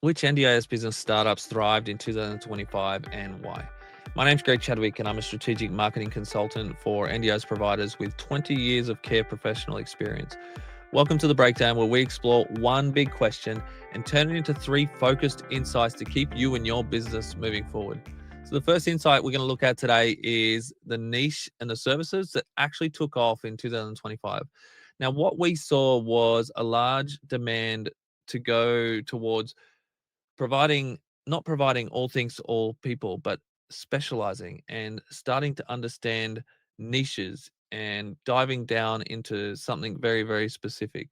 Which NDIS business startups thrived in 2025 and why? My name's Greg Chadwick, and I'm a strategic marketing consultant for NDIS providers with 20 years of care professional experience. Welcome to the breakdown, where we explore one big question and turn it into three focused insights to keep you and your business moving forward. So, the first insight we're going to look at today is the niche and the services that actually took off in 2025. Now, what we saw was a large demand to go towards providing not providing all things to all people, but specializing and starting to understand niches and diving down into something very, very specific.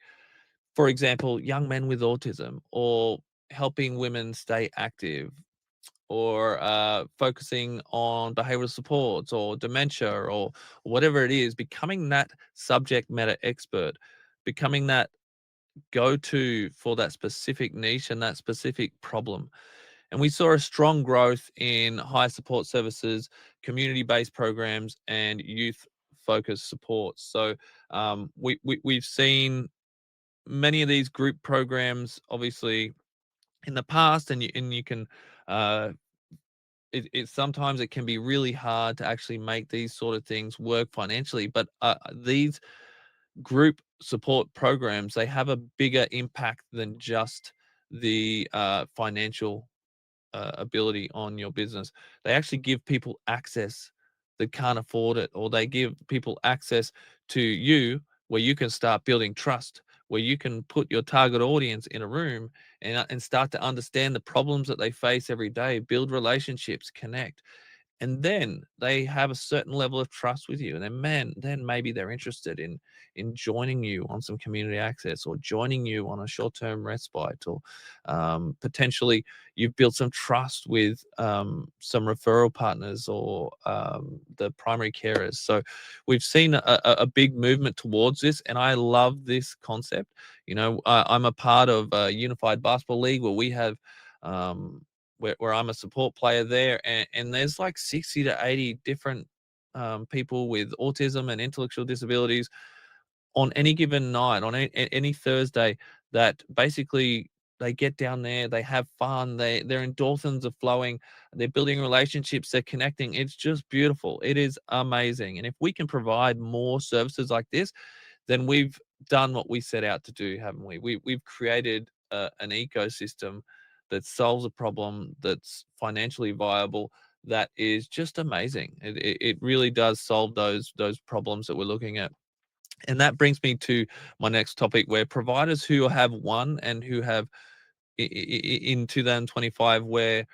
For example, young men with autism, or helping women stay active, or focusing on behavioral supports or dementia, or whatever it is, becoming that subject matter expert, becoming that go to for that specific niche and that specific problem. And we saw a strong growth in high support services, community-based programs, and youth-focused supports. So we've seen many of these group programs, obviously, in the past, and you can. Uh, it sometimes it can be really hard to actually make these sort of things work financially, but these group support programs, they have a bigger impact than just the financial ability on your business. They actually give people access that can't afford it, or they give people access to you where you can start building trust, where you can put your target audience in a room and start to understand the problems that they face every day, build relationships, connect, and then they have a certain level of trust with you, and then maybe they're interested in joining you on some community access, or joining you on a short-term respite, or potentially you've built some trust with some referral partners, or the primary carers. So we've seen a big movement towards this, and I love this concept. I'm a part of a unified basketball league where we have where I'm a support player there, and there's like 60 to 80 different people with autism and intellectual disabilities on any given night, on any Thursday, that basically they get down there, they have fun, their endorphins are flowing, they're building relationships, they're connecting. It's just beautiful. It is amazing. And if we can provide more services like this, then we've done what we set out to do, haven't we? We've created an ecosystem that solves a problem, that's financially viable, that is just amazing. It really does solve those problems that we're looking at. And that brings me to my next topic, where providers who have won and who have in 2025, where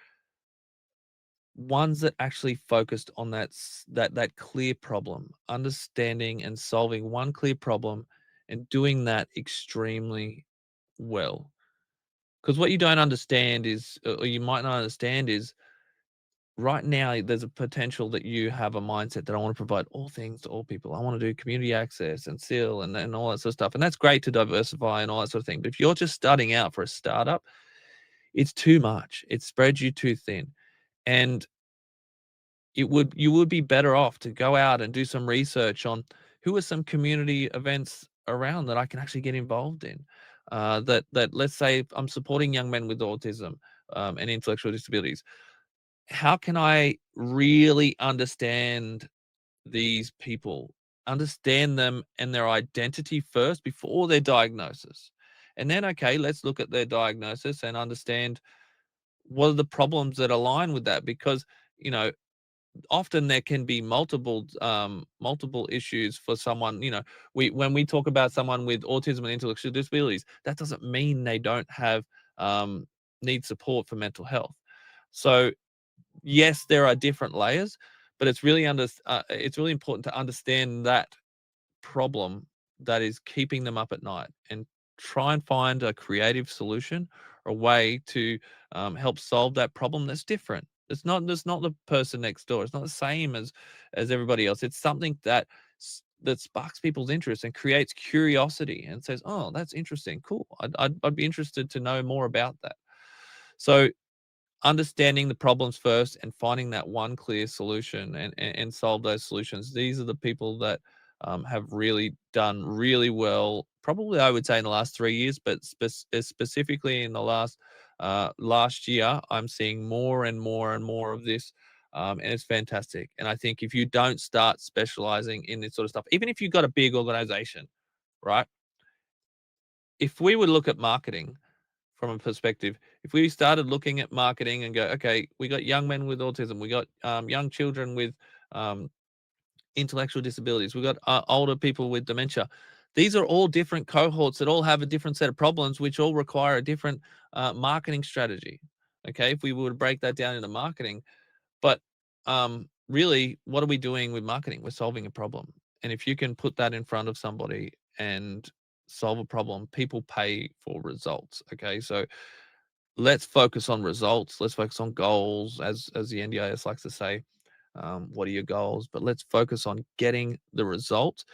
ones that actually focused on that clear problem, understanding and solving one clear problem, and doing that extremely well. Because what you don't understand is, or you might not understand, is right now there's a potential that you have a mindset that I want to provide all things to all people. I want to do community access and seal and all that sort of stuff. And that's great to diversify and all that sort of thing. But if you're just starting out for a startup, it's too much. It spreads you too thin. And you would be better off to go out and do some research on who are some community events around that I can actually get involved in. That let's say if I'm supporting young men with autism and intellectual disabilities, how can I really understand these people, understand them and their identity first before their diagnosis? And then, okay, let's look at their diagnosis and understand what are the problems that align with that. Because, you know, often there can be multiple issues for someone. When we talk about someone with autism and intellectual disabilities, that doesn't mean they don't have um, need support for mental health. So yes, there are different layers, but it's really important to understand that problem that is keeping them up at night, and try and find a creative solution or a way to help solve that problem that's different. It's not the person next door. It's not the same as everybody else. It's something that sparks people's interest and creates curiosity and says, "Oh, that's interesting. Cool. I'd be interested to know more about that." So understanding the problems first and finding that one clear solution, and solve those solutions. These are the people that have really done really well. Probably, I would say, in the last 3 years, but specifically in the last Last year, I'm seeing more and more and more of this. And it's fantastic. And I think if you don't start specializing in this sort of stuff, even if you've got a big organization, right? If we would look at marketing from a perspective, if we started looking at marketing and go, okay, we got young men with autism, we got young children with um, intellectual disabilities, we got older people with dementia. These are all different cohorts that all have a different set of problems, which all require a different marketing strategy. Okay, if we would break that down into marketing, but really, what are we doing with marketing? We're solving a problem. And if you can put that in front of somebody and solve a problem, people pay for results. Okay. So let's focus on results. Let's focus on goals, as the NDIS likes to say. What are your goals? But let's focus on getting the results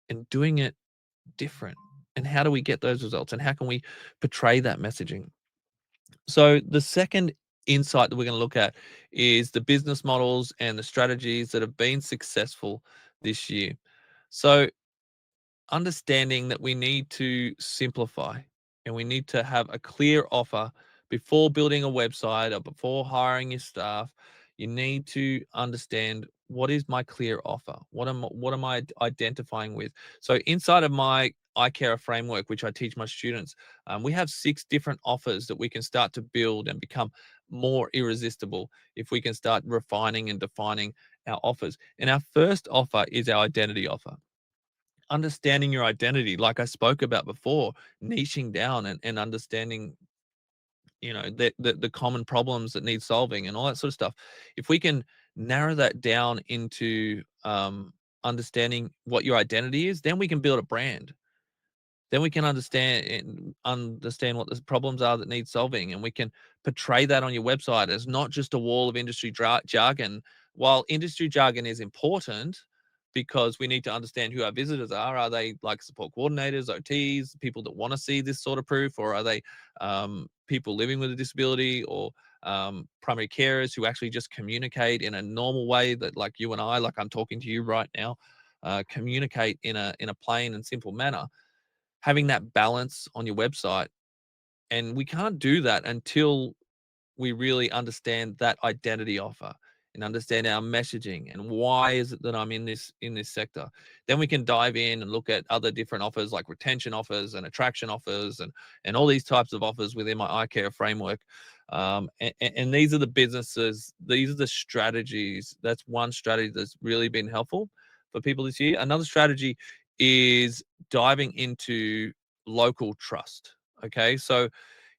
and doing it different. And how do we get those results? And how can we portray that messaging? So the second insight that we're going to look at is the business models and the strategies that have been successful this year. So understanding that we need to simplify and we need to have a clear offer before building a website or before hiring your staff. You need to understand, what is my clear offer? What am I identifying with? So inside of my iCare framework, which I teach my students, we have 6 different offers that we can start to build and become more irresistible if we can start refining and defining our offers. And our first offer is our identity offer. Understanding your identity, like I spoke about before, niching down and understanding, the common problems that need solving and all that sort of stuff. If we can narrow that down into understanding what your identity is, then we can build a brand. Then we can understand what the problems are that need solving, and we can portray that on your website as not just a wall of industry jargon. While industry jargon is important, because we need to understand who our visitors are. Are they like support coordinators, OTs, people that want to see this sort of proof, or are they people living with a disability, or primary carers who actually just communicate in a normal way, that like you and I, like I'm talking to you right now, communicate in a plain and simple manner. Having that balance on your website, and we can't do that until we really understand that identity offer and understand our messaging and why is it that I'm in this sector. Then we can dive in and look at other different offers, like retention offers and attraction offers, and all these types of offers within my iCare framework. And these are the businesses, these are the strategies. That's one strategy that's really been helpful for people this year. Another strategy is diving into local trust. Okay, so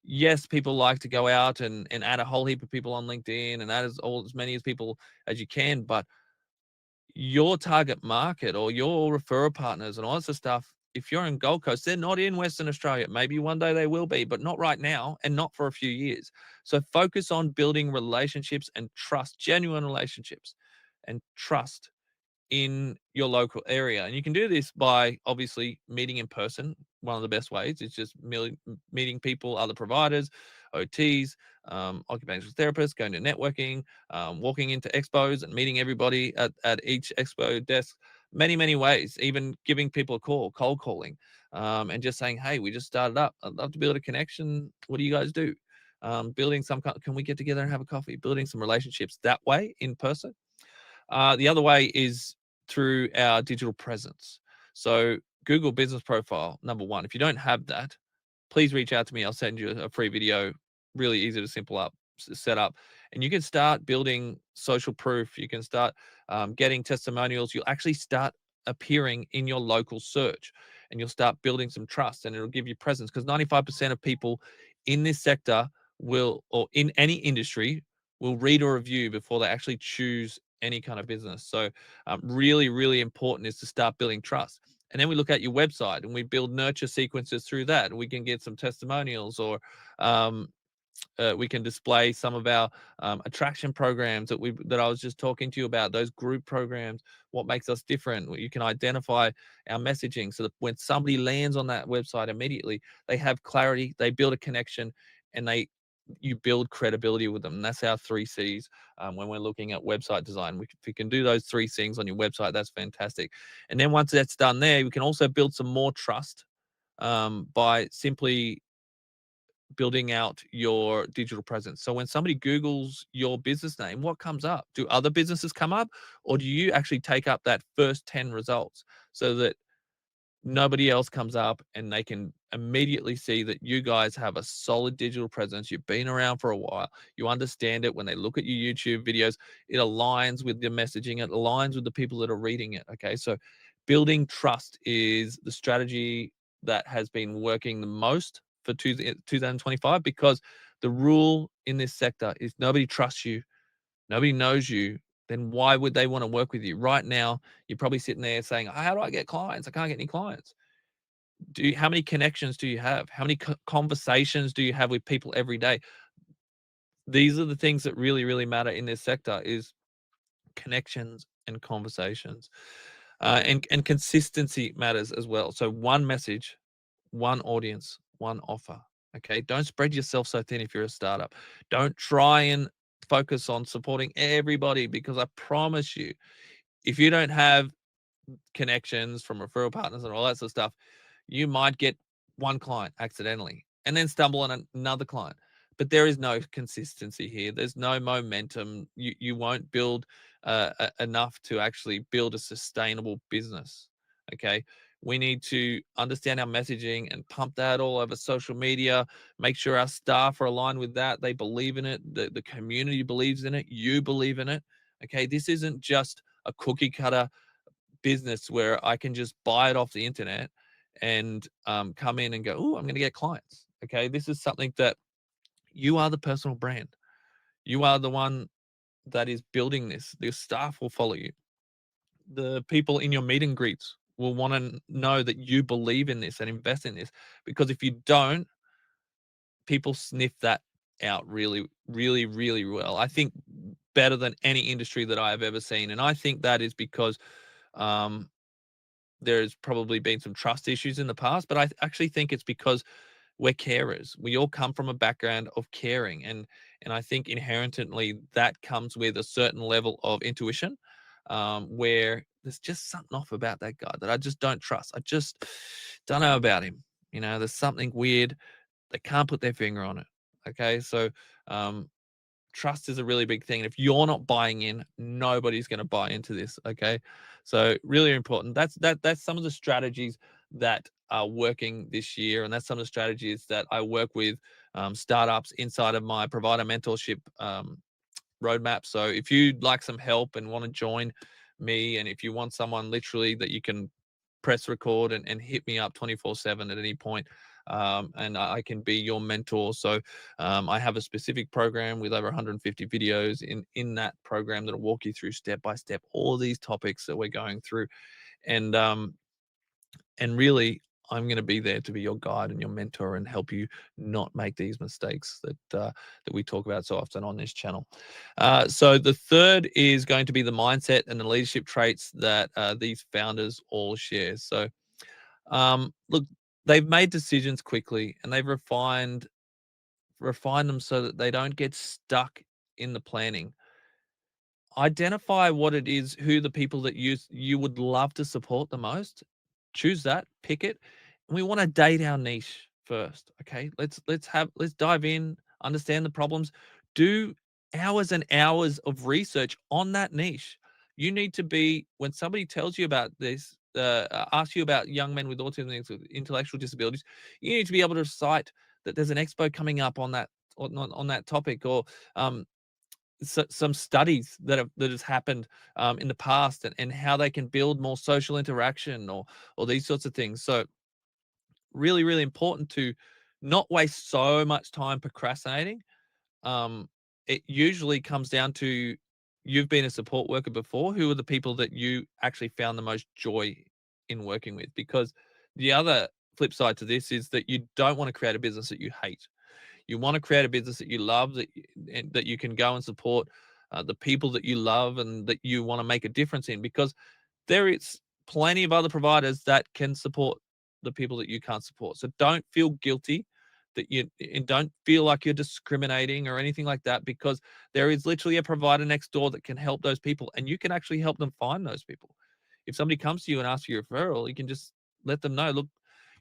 yes, people like to go out and add a whole heap of people on LinkedIn and add as many as people as you can, but your target market or your referral partners and all that sort of stuff, if you're in Gold Coast, they're not in Western Australia. Maybe one day they will be, but not right now and not for a few years. So focus on building relationships and trust, genuine relationships and trust in your local area. And you can do this by obviously meeting in person. One of the best ways is just meeting people, other providers, OTs, occupational therapists, going to networking, walking into expos and meeting everybody at each expo desk. Many, many ways, even giving people a call, cold calling, and just saying, hey, we just started up. I'd love to build a connection. What do you guys do? Building some, can we get together and have a coffee? Building some relationships that way in person. The other way is through our digital presence. So Google Business Profile, number one. If you don't have that, please reach out to me. I'll send you a free video, really easy to set up, and you can start building social proof. You can start getting testimonials. You'll actually start appearing in your local search, and you'll start building some trust, and it'll give you presence, because 95% of people in this sector will, or in any industry, will read a review before they actually choose any kind of business. So really, really important is to start building trust. And then we look at your website and we build nurture sequences through that. And we can get some testimonials, or um, we can display some of our attraction programs that I was just talking to you about, those group programs, what makes us different. You can identify our messaging so that when somebody lands on that website, immediately they have clarity, they build a connection, and you build credibility with them. And that's our 3 C's when we're looking at website design. If you can do those 3 things on your website, that's fantastic. And then once that's done there, we can also build some more trust by simply building out your digital presence. So when somebody Googles your business name, what comes up? Do other businesses come up, or do you actually take up that first 10 results so that nobody else comes up and they can immediately see that you guys have a solid digital presence? You've been around for a while. You understand it. When they look at your YouTube videos, it aligns with your messaging. It aligns with the people that are reading it. Okay. So building trust is the strategy that has been working the most for 2025, because the rule in this sector is nobody trusts you. Nobody knows you. Then why would they want to work with you? Right now, you're probably sitting there saying, how do I get clients? I can't get any clients. How many connections do you have? How many conversations do you have with people every day? These are the things that really, really matter in this sector, is connections and conversations. And consistency matters as well. So one message, one audience, one offer. Okay. Don't spread yourself so thin if you're a startup. Don't try and focus on supporting everybody, because I promise you, if you don't have connections from referral partners and all that sort of stuff, you might get one client accidentally and then stumble on another client. But there is no consistency here. There's no momentum. You won't build enough to actually build a sustainable business. Okay. We need to understand our messaging and pump that all over social media. Make sure our staff are aligned with that. They believe in it. The community believes in it. You believe in it. Okay. This isn't just a cookie cutter business where I can just buy it off the internet and come in and go, oh, I'm going to get clients. Okay. This is something that you are the personal brand. You are the one that is building this. The staff will follow you. The people in your meet and greets will want to know that you believe in this and invest in this. Because if you don't, people sniff that out really, really, really well. I think better than any industry that I have ever seen. And I think that is because um, there's probably been some trust issues in the past, but I actually think it's because we're carers. We all come from a background of caring, and I think inherently that comes with a certain level of intuition, where there's just something off about that guy that I just don't trust. I just don't know about him. There's something weird. They can't put their finger on it. Okay, so um, trust is a really big thing. If you're not buying in, nobody's going to buy into this. Okay. So really important. That's some of the strategies that are working this year. And that's some of the strategies that I work with startups inside of my provider mentorship roadmap. So if you'd like some help and want to join me, and if you want someone literally that you can press record and hit me up 24/7 at any point, and I can be your mentor. So I have a specific program with over 150 videos in that program that'll walk you through step by step all these topics that we're going through. And um and really, I'm going to be there to be your guide and your mentor and help you not make these mistakes that we talk about so often on this channel. So the third is going to be the mindset and the leadership traits that these founders all share. So look, they've made decisions quickly, and they've refined them so that they don't get stuck in the planning. Identify what it is, who the people that you would love to support the most. Choose that, pick it. And we want to date our niche first. Okay. Let's dive in, understand the problems, do hours and hours of research on that niche. You need to be, when somebody tells you about this, asks you about young men with autism and intellectual disabilities, you need to be able to cite that there's an expo coming up on that on that topic, or um, some studies that has happened in the past, and how they can build more social interaction, or these sorts of things. So really, really important to not waste so much time procrastinating. It usually comes down to, you've been a support worker before. Who are the people that you actually found the most joy in working with? Because the other flip side to this is that you don't want to create a business that you hate. You want to create a business that you love, and that you can go and support the people that you love and that you want to make a difference in, because there is plenty of other providers that can support the people that you can't support. So don't feel guilty and don't feel like you're discriminating or anything like that, because there is literally a provider next door that can help those people, and you can actually help them find those people. If somebody comes to you and asks for your referral, you can just let them know, look,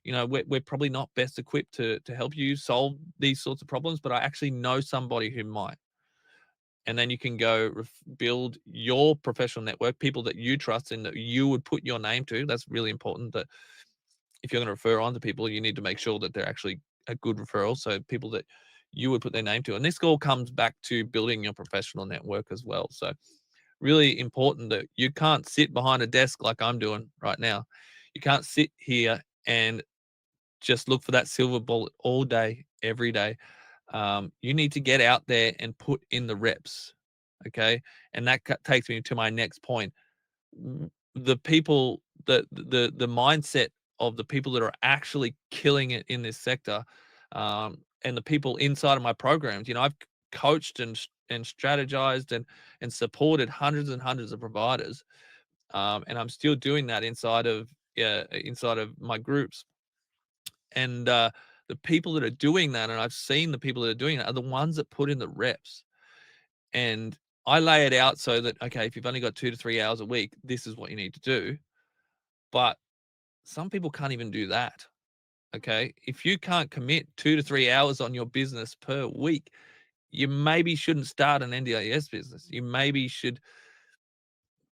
we're probably not best equipped to help you solve these sorts of problems, but I actually know somebody who might. And then you can go build your professional network, people that you trust and that you would put your name to. That's really important, that if you're going to refer on to people, you need to make sure that they're actually a good referral. So people that you would put their name to. And this all comes back to building your professional network as well. So really important that you can't sit behind a desk like I'm doing right now. You can't sit here and just look for that silver bullet all day, every day. You need to get out there and put in the reps. Okay. And that takes me to my next point. The people, the mindset of the people that are actually killing it in this sector, and the people inside of my programs, I've coached and strategized and supported hundreds and hundreds of providers. And I'm still doing that inside of my groups. And the people that are doing that, and I've seen the people that are doing that, are the ones that put in the reps. And I lay it out so that, okay, if you've only got 2 to 3 hours a week, this is what you need to do. But some people can't even do that. Okay. If you can't commit 2 to 3 hours on your business per week, you maybe shouldn't start an NDIS business. You maybe should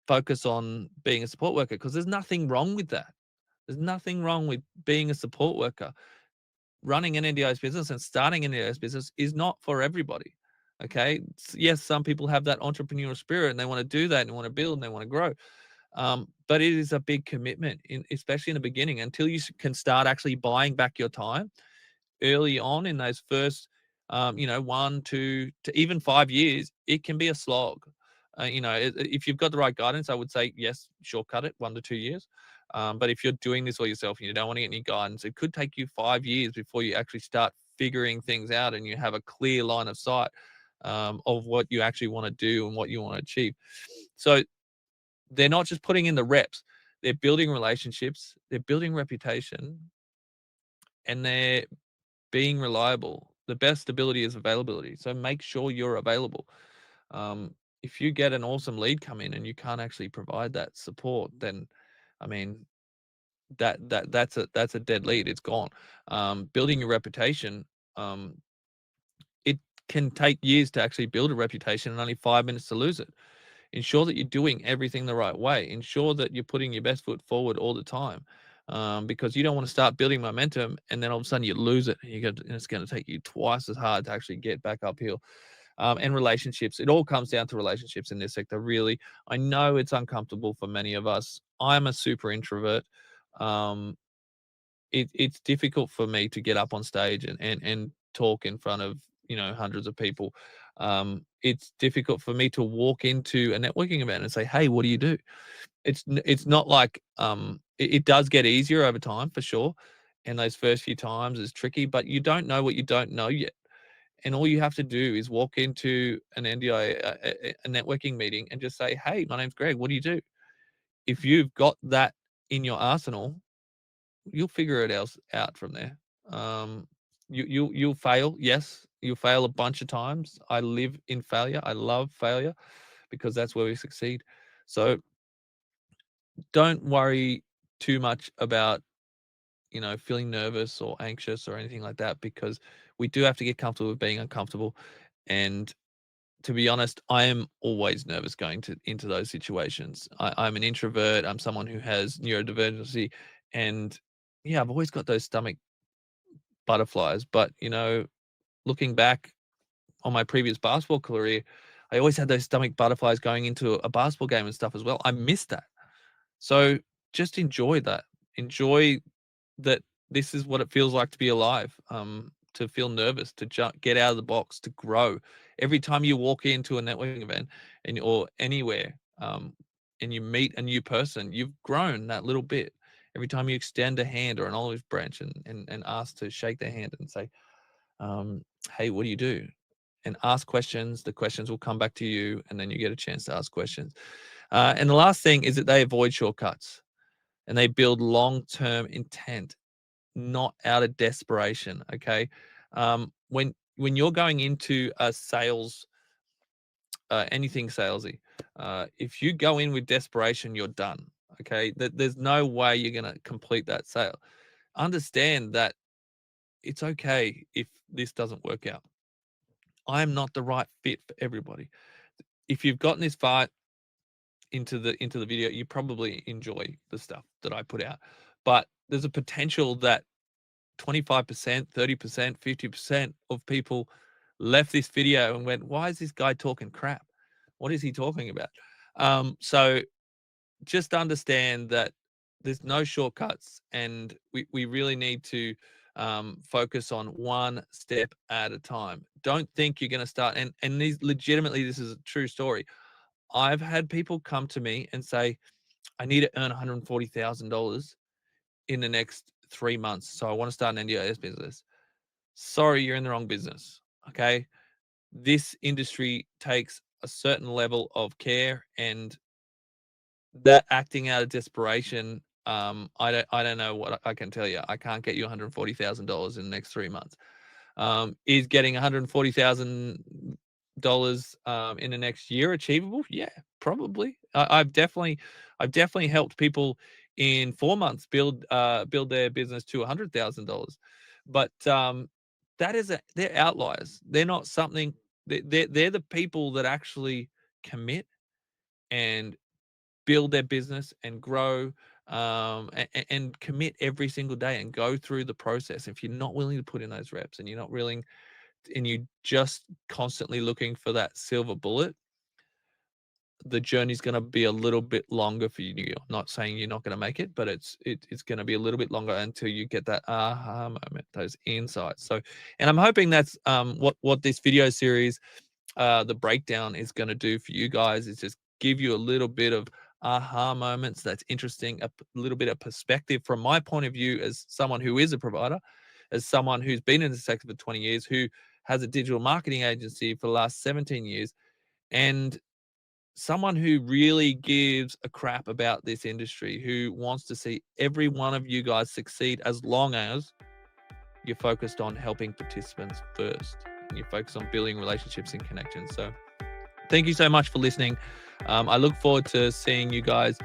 focus on being a support worker, because there's nothing wrong with that. There's nothing wrong with being a support worker. Running an NDIS business and starting an NDIS business is not for everybody. Okay. Yes, some people have that entrepreneurial spirit and they want to do that and want to build and they want to grow. But it is a big commitment, especially in the beginning, until you can start actually buying back your time early on in those first, 1, 2 to even 5 years. It can be a slog. If you've got the right guidance, I would say yes, shortcut it 1 to 2 years. But if you're doing this all yourself and you don't want to get any guidance, it could take you 5 years before you actually start figuring things out and you have a clear line of sight, of what you actually want to do and what you want to achieve. So they're not just putting in the reps, they're building relationships, they're building reputation, and they're being reliable. The best ability is availability. So make sure you're available. If you get an awesome lead come in and you can't actually provide that support, then I mean that's a dead lead. It's gone. Building your reputation, it can take years to actually build a reputation and only 5 minutes to lose it. Ensure that you're doing everything the right way. Ensure that you're putting your best foot forward all the time, because you don't want to start building momentum and then all of a sudden you lose it. And it's going to take you twice as hard to actually get back uphill. And relationships. It all comes down to relationships in this sector, really. I know it's uncomfortable for many of us. I'm a super introvert. Um, it's difficult for me to get up on stage and talk in front of hundreds of people. It's difficult for me to walk into a networking event and say, hey, what do you do? It's not like, it does get easier over time for sure, and those first few times is tricky, but you don't know what you don't know yet. And all you have to do is walk into an NDI, a networking meeting, and just say, hey, my name's Greg, what do you do? If you've got that in your arsenal, you'll figure it else out from there. You'll fail. Yes, you'll fail a bunch of times. I live in failure. I love failure because that's where we succeed. So don't worry too much about feeling nervous or anxious or anything like that, because we do have to get comfortable with being uncomfortable. And to be honest, I am always nervous going into those situations. I'm an introvert. I'm someone who has neurodivergency, and yeah, I've always got those stomach butterflies. But looking back on my previous basketball career, I always had those stomach butterflies going into a basketball game and stuff as well. I missed that. So just enjoy that. Enjoy that this is what it feels like to be alive, to feel nervous, to get out of the box, to grow. Every time you walk into a networking event or anywhere, and you meet a new person, you've grown that little bit. Every time you extend a hand or an olive branch and ask to shake their hand and say, hey, what do you do? And ask questions. The questions will come back to you, and then you get a chance to ask questions. And the last thing is that they avoid shortcuts and they build long-term intent, not out of desperation. Okay. When you're going into a sales, anything salesy, if you go in with desperation, you're done. Okay. There's no way you're going to complete that sale. understand that it's okay if this doesn't work out. I am not the right fit for everybody. If you've gotten this far into the video, you probably enjoy the stuff that I put out. But there's a potential that 25%, 30%, 50% of people left this video and went, why is this guy talking crap? What is he talking about? So just understand that there's no shortcuts, and we really need to focus on one step at a time. Don't think you're going to start. And these legitimately, this is a true story. I've had people come to me and say, I need to earn $140,000 in the next 3 months. So I want to start an NDIS business. Sorry, you're in the wrong business. Okay. This industry takes a certain level of care, and that acting out of desperation, I don't know what I can tell you. I can't get you $140,000 in the next 3 months. Is getting $140,000 in the next year achievable? Yeah, probably. I've definitely helped people in 4 months build their business to $100,000. But they're outliers. They're not something. They're the people that actually commit and build their business and grow, and commit every single day and go through the process. If you're not willing to put in those reps, and you're not willing, and you're just constantly looking for that silver bullet, the journey's going to be a little bit longer for you. I'm not saying you're not going to make it, but it's going to be a little bit longer until you get that aha moment, those insights. So, and I'm hoping that's what this video series, the breakdown, is going to do for you guys, is just give you a little bit of aha moments that's interesting, a little bit of perspective from my point of view as someone who is a provider, as someone who's been in the sector for 20 years, who has a digital marketing agency for the last 17 years, and someone who really gives a crap about this industry, who wants to see every one of you guys succeed, as long as you're focused on helping participants first, and you're focused on building relationships and connections. So thank you so much for listening. I look forward to seeing you guys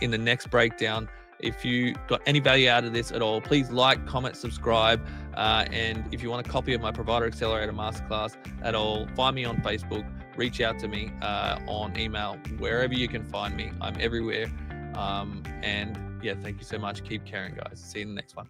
in the next breakdown. If you got any value out of this at all, please like, comment, subscribe. And if you want a copy of my Provider Accelerator Masterclass at all, find me on Facebook, reach out to me on email, wherever you can find me. I'm everywhere. And yeah, thank you so much. Keep caring, guys. See you in the next one.